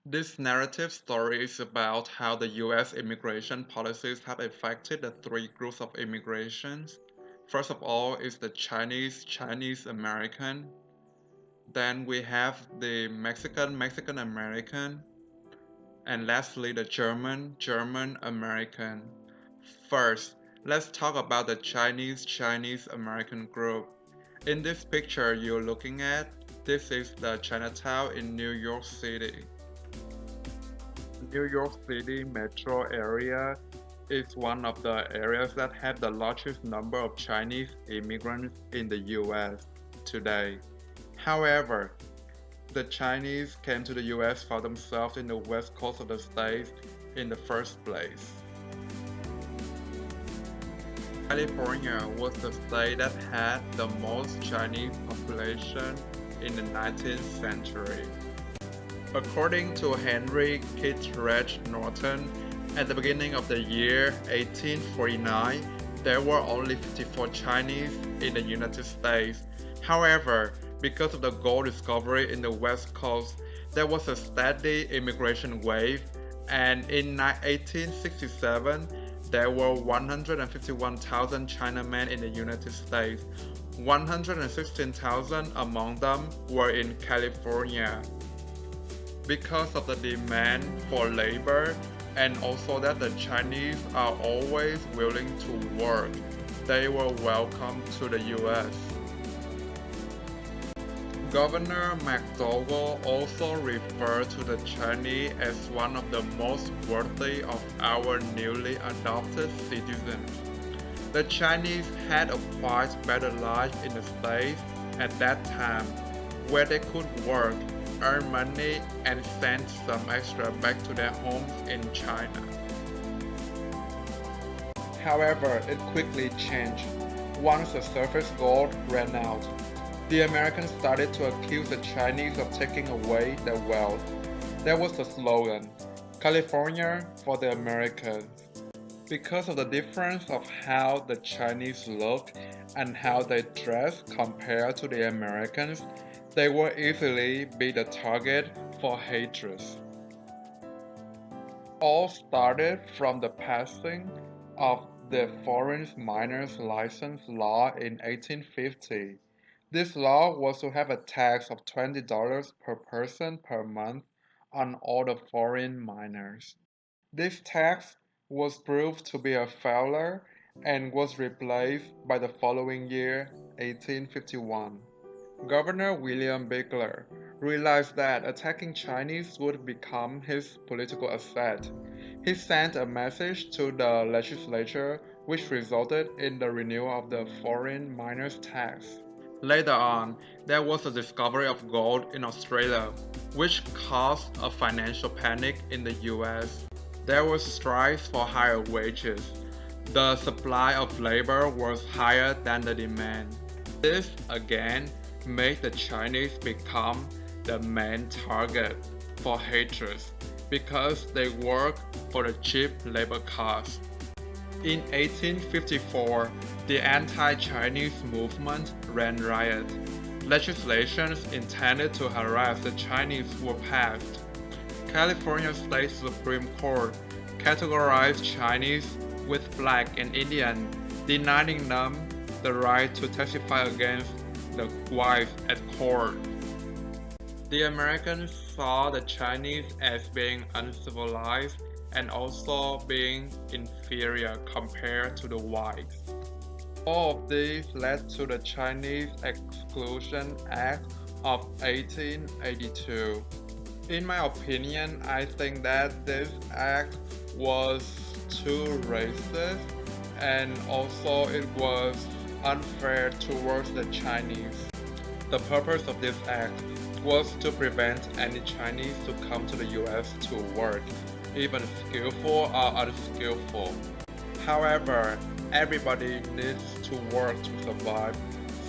This narrative story is about how the US immigration policies have affected the three groups of immigrations. First of all is the Chinese American. Then we have the Mexican American. And lastly, the German American. First, let's talk about the Chinese American group. In this picture you're looking at, this is the Chinatown in New York City. New York City metro area is one of the areas that have the largest number of Chinese immigrants in the US today. However, the Chinese came to the US for themselves in the west coast of the state in the first place. California was the state that had the most Chinese population in the 19th century. According to Henry Kittredge Norton, at the beginning of the year 1849, there were only 54 Chinese in the United States. However, because of the gold discovery in the West Coast, there was a steady immigration wave, and in 1867, there were 151,000 Chinamen in the United States. 116,000 among them were in California. Because of the demand for labor and also that the Chinese are always willing to work, they were welcomed to the US. Governor McDowell also referred to the Chinese as one of the most worthy of our newly adopted citizens. The Chinese had a quite better life in the States at that time, where they could work, earn money, and send some extra back to their homes in China. However, it quickly changed once the surface gold ran out. The Americans started to accuse the Chinese of taking away their wealth. There was the slogan, California for the Americans. Because of the difference of how the Chinese look and how they dress compared to the Americans, they will easily be the target for hatred. All started from the passing of the Foreign Miners License Law in 1850. This law was to have a tax of $20 per person per month on all the foreign miners. This tax was proved to be a failure and was replaced by the following year, 1851. Governor William Bigler realized that attacking Chinese would become his political asset. He sent a message to the legislature which resulted in the renewal of the foreign miners tax. Later on, there was a discovery of gold in Australia, which caused a financial panic in the US. There were strikes for higher wages. The supply of labor was higher than the demand. This, again, made the Chinese become the main target for hatred because they work for the cheap labor cost. In 1854, the anti-Chinese movement ran riot. Legislations intended to harass the Chinese were passed. California State Supreme Court categorized Chinese with Black and Indian, denying them the right to testify against the whites at court. The Americans saw the Chinese as being uncivilized and also being inferior compared to the whites. All of these led to the Chinese Exclusion Act of 1882. In my opinion, I think that this act was too racist and also it was unfair towards the Chinese. The purpose of this act was to prevent any Chinese to come to the US to work, even skillful or unskillful. However, everybody needs to work to survive,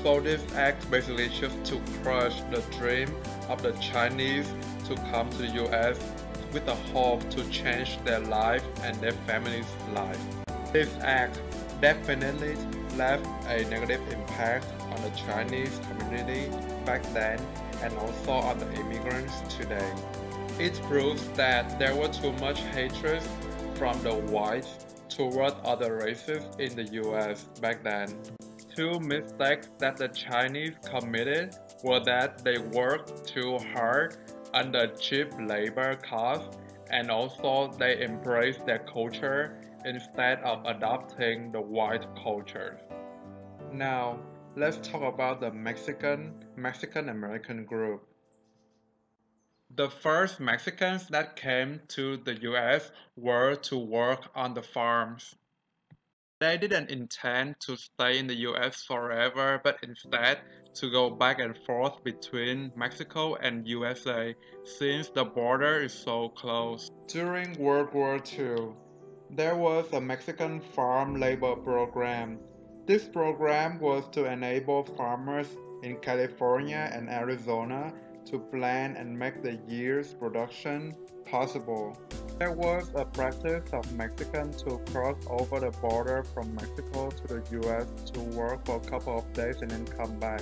so this act basically just to crush the dream of the Chinese to come to the US with the hope to change their life and their family's life. This act definitely left a negative impact on the Chinese community back then and also on the immigrants today. It proves that there was too much hatred from the whites toward other races in the US back then. Two mistakes that the Chinese committed were that they worked too hard under cheap labor costs and also they embraced their culture instead of adopting the white culture. Now, let's talk about the Mexican American group. The first Mexicans that came to the US were to work on the farms. They didn't intend to stay in the US forever, but instead to go back and forth between Mexico and USA since the border is so close. During World War II, there was a Mexican farm labor program. This program was to enable farmers in California and Arizona to plan and make the year's production possible. There was a practice of Mexicans to cross over the border from Mexico to the US to work for a couple of days and then come back.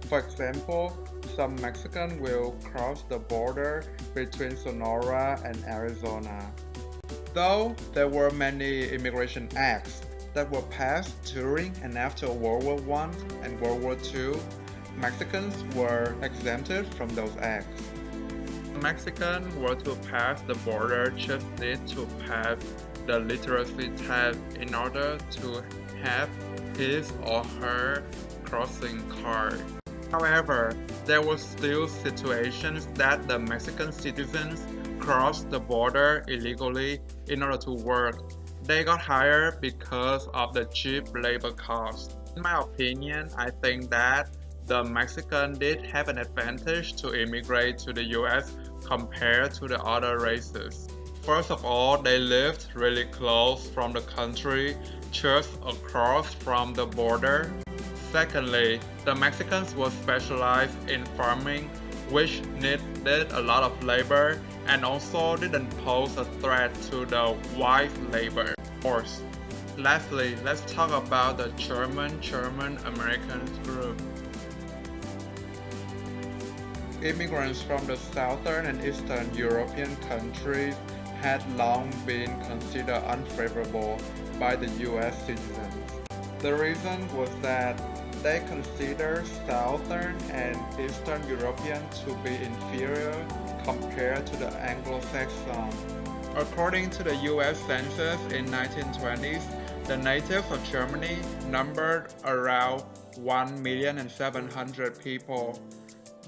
For example, some Mexicans will cross the border between Sonora and Arizona. Though there were many immigration acts that were passed during and after World War I and World War II, Mexicans were exempted from those acts. Mexicans were to pass the border just need to pass the literacy test in order to have his or her crossing card. However, there were still situations that the Mexican citizens crossed the border illegally in order to work. They got hired because of the cheap labor cost. In my opinion, I think that the Mexicans did have an advantage to immigrate to the US compared to the other races. First of all, they lived really close from the country, just across from the border. Secondly, the Mexicans were specialized in farming, which needed a lot of labor and also didn't pose a threat to the white labor force. Lastly, let's talk about the German American group. Immigrants from the southern and eastern European countries had long been considered unfavorable by the US citizens. The reason was that they considered southern and eastern Europeans to be inferior compared to the Anglo-Saxon. According to the US Census in 1920s, the natives of Germany numbered around 1,700,000 people.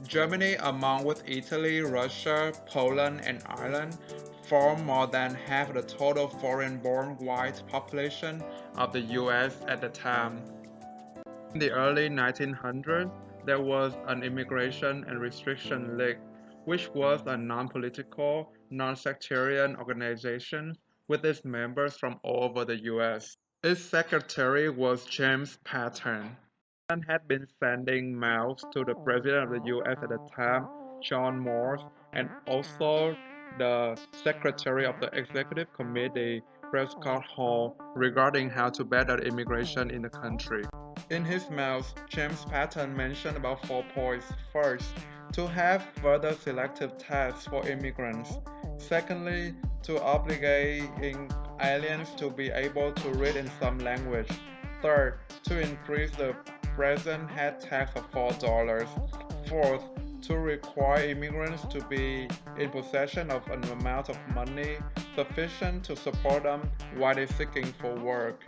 Germany, along with Italy, Russia, Poland, and Ireland, formed more than half the total foreign-born white population of the US at the time. In the early 1900s, there was an Immigration and Restriction League, which was a non-political, non-sectarian organization with its members from all over the US. Its secretary was James Patton. Patton had been sending mails to the President of the US at the time, John Morse, and also the Secretary of the Executive Committee, Prescott Hall, regarding how to better immigration in the country. In his mails, James Patton mentioned about 4 points. First, to have further selective tests for immigrants. Secondly, to obligate aliens to be able to read in some language. Third, to increase the present head tax of $4. Fourth, to require immigrants to be in possession of an amount of money sufficient to support them while they're seeking for work.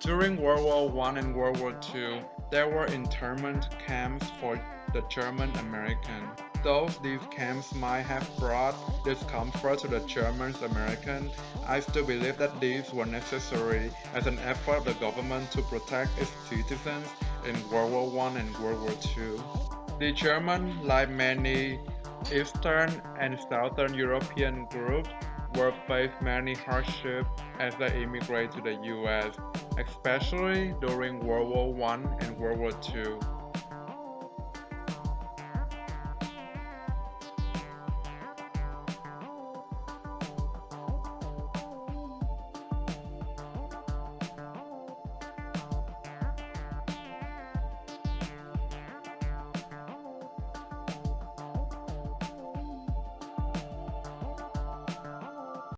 During World War I and World War II, there were internment camps for the German American. Though these camps might have brought discomfort to the German American, I still believe that these were necessary as an effort of the government to protect its citizens in World War I and World War II. The German, like many Eastern and Southern European groups, were faced many hardships as they immigrate to the US, especially during World War I and World War II.